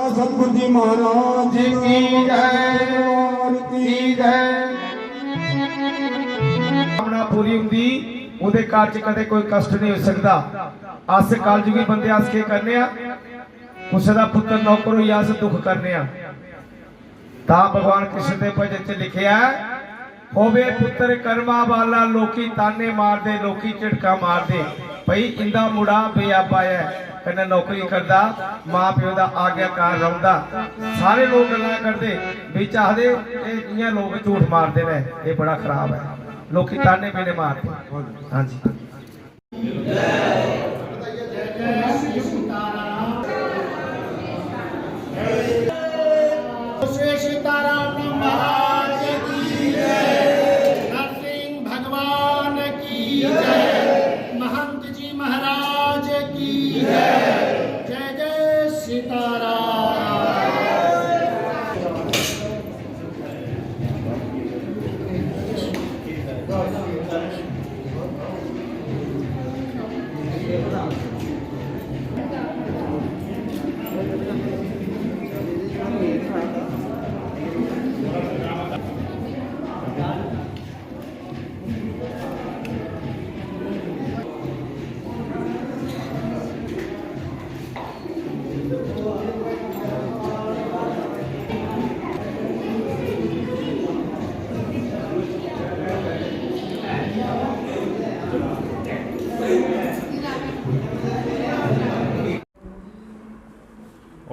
सतगुरु महाराज की जय। कामना पूरी होंगी ਉਹਦੇ ਘਰ 'ਚ ਕਦੇ ਕੋਈ ਕਸ਼ਟ नहीं हो सकता। अस कलयुगी बंदे अस के करने उसे दा पुत्र नौकर होई अस दुख करने ता भगवान कृष्ण दे भजन च लिखिया होवे पुत्र कर्मा वाला लोकी ताने मार दे लोकी झटका मार दे भई इंदा मुड़ा बेआबा है कन्ने नौकरी करदा मां प्यो दा आज्ञाकार रहुंदा सारे लोग गल्लां करदे भी चाहदे इयां लोग झूठ मारदे ने ये बड़ा खराब है लोकी ताने मेरे मारते। हां जी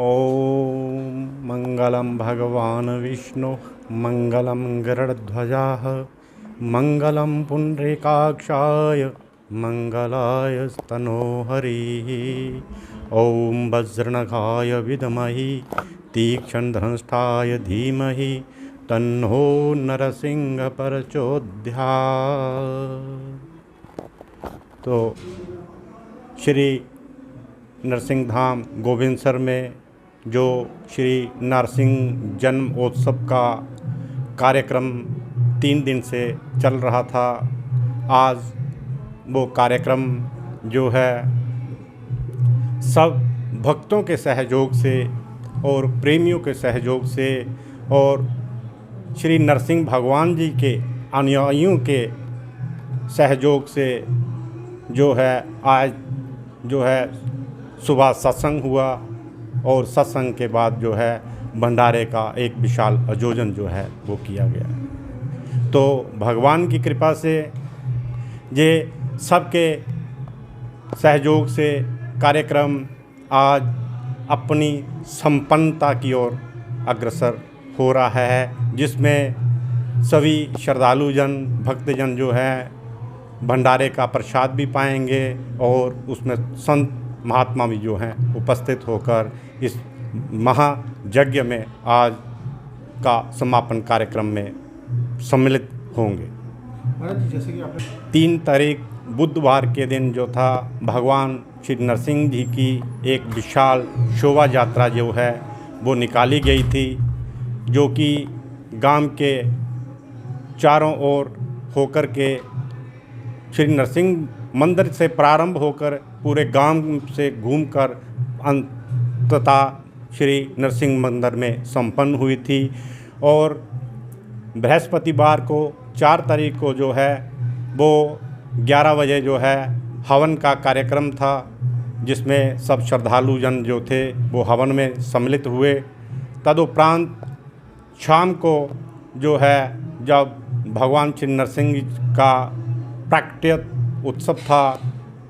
ओम मंगलम भगवान विष्णु मंगलम गरुड़ध्वजाः मंगलम पुंडरीकाक्षाय मंगलाय स्तनोहरिः ओम वज्रनखाय विद्महि तीक्ष्णधनुष्ठाय धीमहि तन्नो नरसिंह प्रचोदयात्। तो श्री नरसिंह धाम गोविंदसर में जो श्री नरसिंह जन्मोत्सव का कार्यक्रम 3 दिन से चल रहा था, आज वो कार्यक्रम जो है सब भक्तों के सहयोग से और प्रेमियों के सहयोग से और श्री नरसिंह भगवान जी के अनुयायियों के सहयोग से जो है आज जो है सुबह सत्संग हुआ और सत्संग के बाद जो है भंडारे का एक विशाल आयोजन जो है वो किया गया। तो भगवान की कृपा से ये सबके सहयोग से कार्यक्रम आज अपनी संपन्नता की ओर अग्रसर हो रहा है, जिसमें सभी श्रद्धालुजन भक्तजन जो है भंडारे का प्रसाद भी पाएंगे और उसमें संत महात्मा भी जो हैं उपस्थित होकर इस महायज्ञ में आज का समापन कार्यक्रम में सम्मिलित होंगे। जैसे कि आपने 3 तारीख बुधवार के दिन जो था भगवान श्री नरसिंह जी की एक विशाल शोभा यात्रा जो है वो निकाली गई थी, जो कि गांव के चारों ओर होकर के श्री नरसिंह मंदिर से प्रारंभ होकर पूरे गांव से घूमकर अंततः श्री नरसिंह मंदिर में संपन्न हुई थी। और बृहस्पतिवार को 4 तारीख को जो है वो 11 बजे जो है हवन का कार्यक्रम था, जिसमें सब श्रद्धालुजन जो थे वो हवन में सम्मिलित हुए तदुपरांत शाम को जो है जब भगवान श्री नरसिंह जी का प्राकट्य उत्सव था,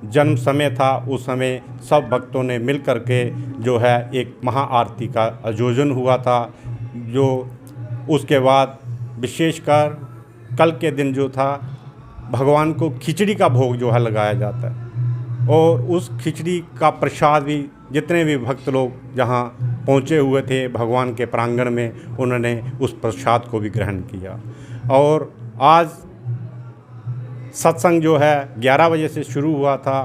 जन्म समय था, उस समय सब भक्तों ने मिल कर के जो है एक महाआरती का आयोजन हुआ था। जो उसके बाद विशेषकर कल के दिन जो था भगवान को खिचड़ी का भोग जो है लगाया जाता है, और उस खिचड़ी का प्रसाद भी जितने भी भक्त लोग जहाँ पहुँचे हुए थे भगवान के प्रांगण में, उन्होंने उस प्रसाद को भी ग्रहण किया। और आज सत्संग जो है 11 बजे से शुरू हुआ था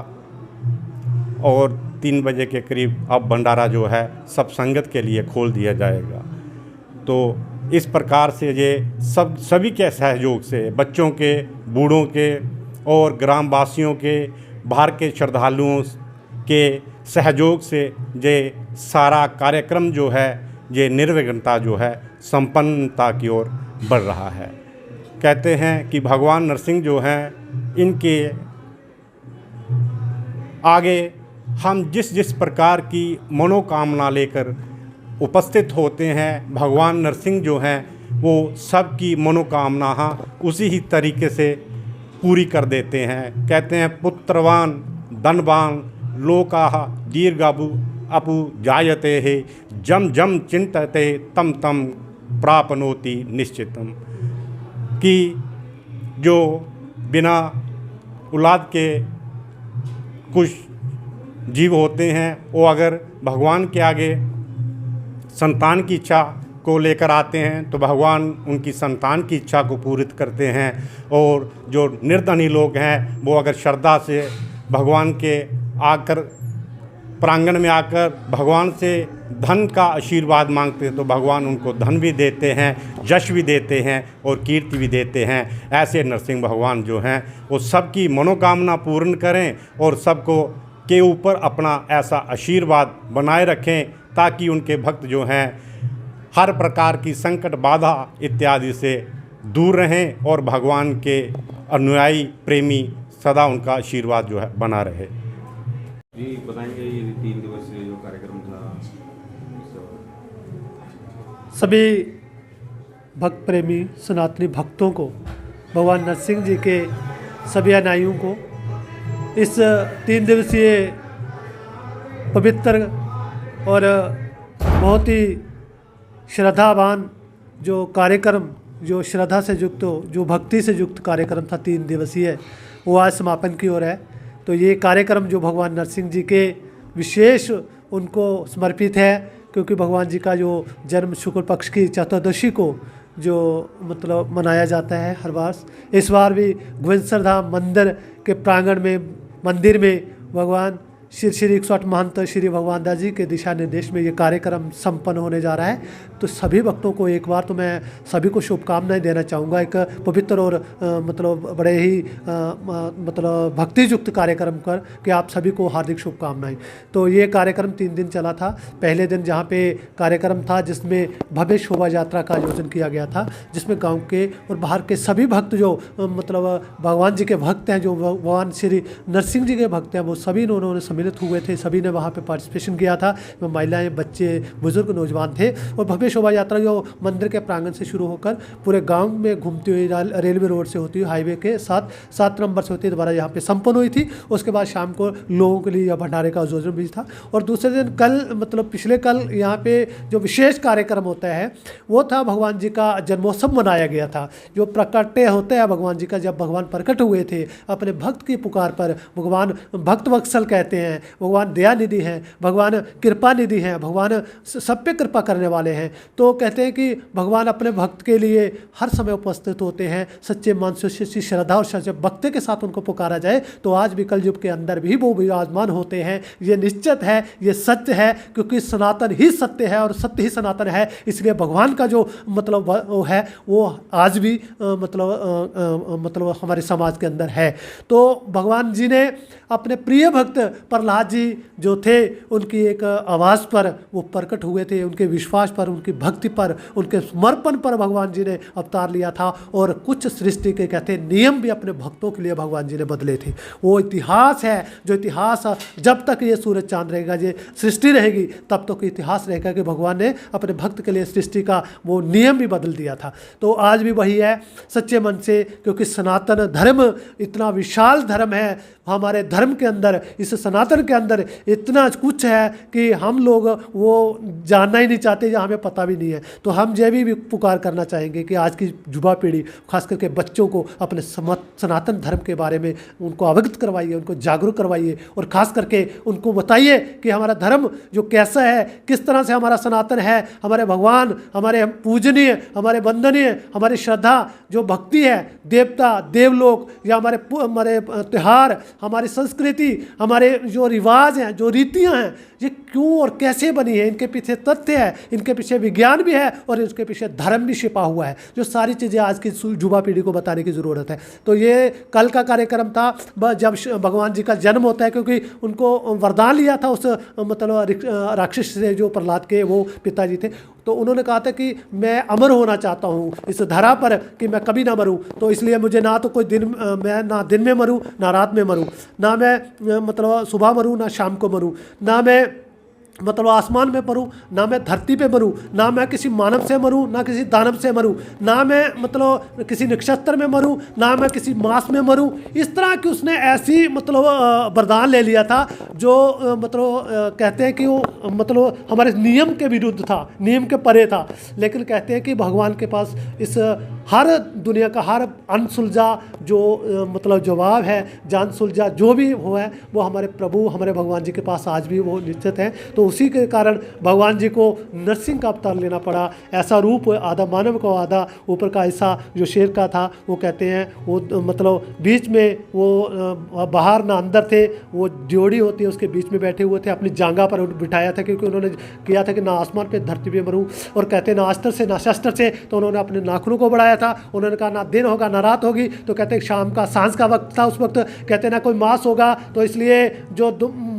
और 3 बजे के करीब अब भंडारा जो है सब संगत के लिए खोल दिया जाएगा। तो इस प्रकार से ये सभी के सहयोग से, बच्चों के, बूढ़ों के और ग्रामवासियों के, बाहर के श्रद्धालुओं के सहयोग से ये सारा कार्यक्रम जो है ये निर्विघ्नता जो है संपन्नता की ओर बढ़ रहा है। कहते हैं कि भगवान नरसिंह जो हैं, इनके आगे हम जिस जिस प्रकार की मनोकामना लेकर उपस्थित होते हैं, भगवान नरसिंह जो हैं वो सबकी मनोकामना उसी ही तरीके से पूरी कर देते हैं। कहते हैं पुत्रवान धनवान लोकाः दीर्घायु अपु जायते है, जम जम चिंतते तम तम प्राप्नोति निश्चितम। कि जो बिना औलाद के कुछ जीव होते हैं वो अगर भगवान के आगे संतान की इच्छा को लेकर आते हैं तो भगवान उनकी संतान की इच्छा को पूरित करते हैं। और जो निर्धनी लोग हैं वो अगर श्रद्धा से भगवान के आकर प्रांगण में आकर भगवान से धन का आशीर्वाद मांगते हैं तो भगवान उनको धन भी देते हैं, यश भी देते हैं और कीर्ति भी देते हैं। ऐसे नरसिंह भगवान जो हैं वो सबकी मनोकामना पूर्ण करें और सबको के ऊपर अपना ऐसा आशीर्वाद बनाए रखें ताकि उनके भक्त जो हैं हर प्रकार की संकट बाधा इत्यादि से दूर रहें और भगवान के अनुयायी प्रेमी सदा उनका आशीर्वाद जो है बना रहे। जी बताएंगे ये 3 दिवसीय जो कार्यक्रम था। सभी भक्त प्रेमी सनातनी भक्तों को, भगवान नरसिंह जी के सभी अनुयायियों को इस 3 दिवसीय पवित्र और बहुत ही श्रद्धावान जो कार्यक्रम, जो श्रद्धा से युक्त, जो भक्ति से युक्त कार्यक्रम था 3 दिवसीय, वो आज समापन की ओर है। तो ये कार्यक्रम जो भगवान नरसिंह जी के विशेष उनको समर्पित है, क्योंकि भगवान जी का जो जन्म शुक्ल पक्ष की चतुर्दशी को जो मतलब मनाया जाता है हर बार, इस बार भी गोविंद धाम मंदिर के प्रांगण में मंदिर में भगवान श्री 108 महंत श्री भगवान दास जी के दिशा निर्देश में ये कार्यक्रम संपन्न होने जा रहा है। तो सभी भक्तों को एक बार तो मैं सभी को शुभकामनाएं देना चाहूँगा। एक पवित्र और मतलब बड़े ही मतलब भक्तियुक्त कार्यक्रम कर कि आप सभी को हार्दिक शुभकामनाएं। तो ये कार्यक्रम 3 दिन चला था। पहले दिन जहाँ पे कार्यक्रम था जिसमें भव्य शोभा यात्रा का आयोजन किया गया था, जिसमें गाँव के और बाहर के सभी भक्त जो मतलब भगवान जी के भक्त हैं, जो भगवान श्री नरसिंह जी के भक्त हैं, वो सभी उन्होंने सम्मिलित हुए थे। सभी ने वहाँ पे पार्टिसिपेशन किया था। महिलाएं, बच्चे, बुजुर्ग, नौजवान थे। और भव्य शोभा यात्रा जो मंदिर के प्रांगण से शुरू होकर पूरे गांव में घूमती हुई रेलवे रोड से होती हुई हाईवे के 7 नंबर से होती हुई दोबारा यहाँ पे संपन्न हुई थी। उसके बाद शाम को लोगों के लिए भंडारे का आयोजन भी था। और दूसरे दिन कल मतलब पिछले कल यहाँ पे जो विशेष कार्यक्रम होता है वो था, भगवान जी का जन्मोत्सव मनाया गया था। जो प्रकट्य होता है भगवान जी का, जब भगवान प्रकट हुए थे अपने भक्त की पुकार पर, भगवान भक्त वत्सल कहते हैं, भगवान दया निधि हैं, भगवान कृपा निधि हैं, भगवान सब पे कृपा करने वाले हैं। तो कहते हैं कि भगवान अपने भक्त के लिए हर समय उपस्थित होते हैं। सच्चे मन से, सच्ची श्रद्धा और सच्चे भक्ति के साथ उनको पुकारा जाए तो आज भी कलयुग के अंदर भी वो विराजमान होते हैं। ये निश्चित है, ये सत्य है, क्योंकि सनातन ही सत्य है और सत्य ही सनातन है। इसलिए भगवान का जो मतलब वो है वो आज भी मतलब हमारे समाज के अंदर है। तो भगवान जी ने अपने प्रिय भक्त प्रहलाद जी जो थे उनकी एक आवाज़ पर वो प्रकट हुए थे, उनके विश्वास पर, उनकी भक्ति पर, उनके समर्पण पर भगवान जी ने अवतार लिया था। और कुछ सृष्टि के कहते हैं नियम भी अपने भक्तों के लिए भगवान जी ने बदले थे। वो इतिहास है जो इतिहास जब तक ये सूरज चांद रहेगा, ये सृष्टि रहेगी, तब तक इतिहास रहेगा कि भगवान ने अपने भक्त के लिए सृष्टि का वो नियम भी बदल दिया था। तो आज भी वही है सच्चे मन से, क्योंकि सनातन धर्म इतना विशाल धर्म है। हमारे धर्म के अंदर, इस सनातन के अंदर इतना कुछ है कि हम लोग वो जानना ही नहीं चाहते या हमें पता भी नहीं है। तो हम ये भी पुकार करना चाहेंगे कि आज की युवा पीढ़ी, खास करके बच्चों को अपने सनातन धर्म के बारे में उनको अवगत करवाइए, उनको जागरूक करवाइए और ख़ास करके उनको बताइए कि हमारा धर्म जो कैसा है, किस तरह से हमारा सनातन है, हमारे भगवान, हमारे पूजनीय, हमारे वंदनीय, हमारी श्रद्धा जो भक्ति है, देवता, देवलोक या हमारे त्यौहार, हमारी संस्कृति, हमारे जो रिवाज हैं, जो रीतियाँ हैं, ये क्यों और कैसे बनी है, इनके पीछे तथ्य है, इनके पीछे विज्ञान भी है और इसके पीछे धर्म भी छिपा हुआ है। जो सारी चीज़ें आज की युवा पीढ़ी को बताने की ज़रूरत है। तो ये कल का कार्यक्रम था जब भगवान जी का जन्म होता है, क्योंकि उनको वरदान लिया था उस मतलब राक्षस से जो प्रहलाद के वो पिताजी थे। तो उन्होंने कहा था कि मैं अमर होना चाहता हूँ इस धरा पर, कि मैं कभी ना मरूँ। तो इसलिए मुझे ना तो कोई मैं ना दिन में मरूँ ना रात में मरूँ, ना मैं मतलब सुबह मरूँ ना शाम को मरूँ, ना मैं मतलब आसमान में मरूँ ना मैं धरती पे मरूँ, ना मैं किसी मानव से मरूँ ना किसी दानव से मरूँ, ना मैं मतलब किसी नक्षत्र में मरूँ ना मैं किसी मास में मरूँ। इस तरह की उसने ऐसी मतलब वरदान ले लिया था जो मतलब कहते हैं कि वो मतलब हमारे नियम के विरुद्ध था, नियम के परे था। लेकिन कहते हैं कि भगवान के पास इस हर दुनिया का हर अनसुलझा जो मतलब जवाब है, जान सुलझा जो भी हुआ है, वो हमारे प्रभु, हमारे भगवान जी के पास आज भी वो निश्चित है। तो उसी के कारण भगवान जी को नरसिंह का अवतार लेना पड़ा। ऐसा रूप आधा मानव का आधा ऊपर का ऐसा जो शेर का था, वो कहते हैं वो मतलब बीच में वो बाहर ना अंदर थे, वो ड्योढ़ी होती है उसके बीच में बैठे हुए थे, अपनी जांघा पर बिठाया था, क्योंकि उन्होंने किया था कि ना आसमान पे धरती पे मरूँ, और कहते हैं ना अस्त्र से ना शस्त्र से। तो उन्होंने अपने नाखूनों को बढ़ाया था, उन्होंने कहा ना दिन होगा ना रात होगी। तो कहते हैं शाम का सांझ का वक्त था उस वक्त, कहते हैं ना कोई मास होगा, तो इसलिए जो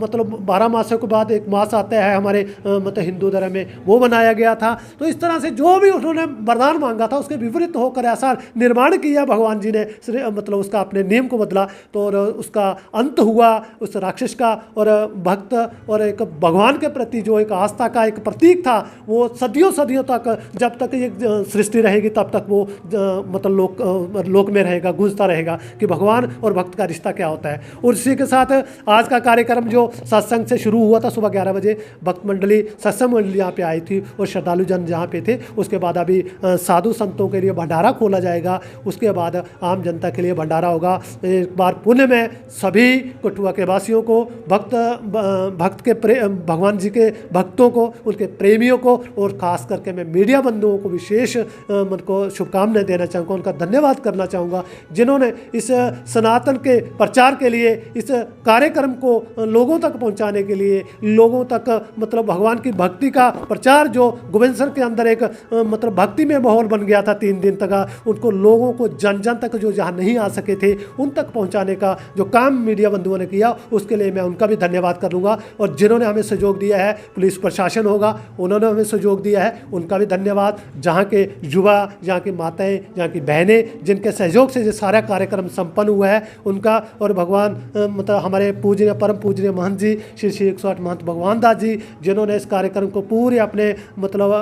मतलब 12 मासों के बाद एक मास आता है हमारे मतलब हिंदू धर्म में, वो बनाया गया था। तो इस तरह से जो भी उन्होंने वरदान मांगा था उसके विपरीत होकर ऐसा निर्माण किया भगवान जी ने, मतलब उसका अपने नियम को बदला। तो और उसका अंत हुआ उस राक्षस का, और भक्त और एक भगवान के प्रति जो एक आस्था का एक प्रतीक था, वो सदियों सदियों तक, जब तक ये सृष्टि रहेगी तब तक वो मतलब लोक में रहेगा, गूंजता रहेगा कि भगवान और भक्त का रिश्ता क्या होता है। और इसी के साथ आज का कार्यक्रम जो सत्संग से शुरू हुआ था सुबह 11 बजे, भक्त मंडली सत्संग मंडली यहाँ पे आई थी और श्रद्धालु जन जहाँ पे थे। उसके बाद अभी साधु संतों के लिए भंडारा खोला जाएगा, उसके बाद आम जनता के लिए भंडारा होगा। एक बार पुण्य में सभी कठुआ के वासियों को, भक्त के भगवान जी के भक्तों को, उनके प्रेमियों को, और खास करके मैं मीडिया बंधुओं को विशेष मन को शुभकामनाएं देना चाहूँगा, उनका धन्यवाद करना चाहूँगा, जिन्होंने इस सनातन के प्रचार के लिए, इस कार्यक्रम को लोगों तक पहुँचाने के लिए, लोगों तक मतलब भगवान की भक्ति का प्रचार जो गोविंदसर के अंदर एक मतलब भक्ति में माहौल बन गया था 3 दिन तक, उनको लोगों को जन जन तक जो जहाँ नहीं आ सके थे उन तक पहुँचाने का जो काम मीडिया बंधुओं ने किया, उसके लिए मैं उनका भी धन्यवाद करूँगा। और जिन्होंने हमें सहयोग दिया है, पुलिस प्रशासन होगा, उन्होंने हमें सहयोग दिया है, उनका भी धन्यवाद। जहाँ के युवा, जहाँ की माताएँ, जहाँ की बहनें, जिनके सहयोग से ये सारा कार्यक्रम संपन्न हुआ है, उनका, और भगवान मतलब हमारे पूजनीय परम पूजनीय महंत जी श्री 108 महंत भगवान दास जी, जिन्होंने इस कार्यक्रम को पूरे अपने मतलब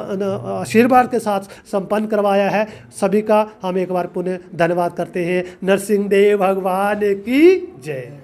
आशीर्वाद के साथ संपन्न करवाया है, सभी का हम एक बार पुनः धन्यवाद करते हैं। नरसिंह देव भगवान की जय।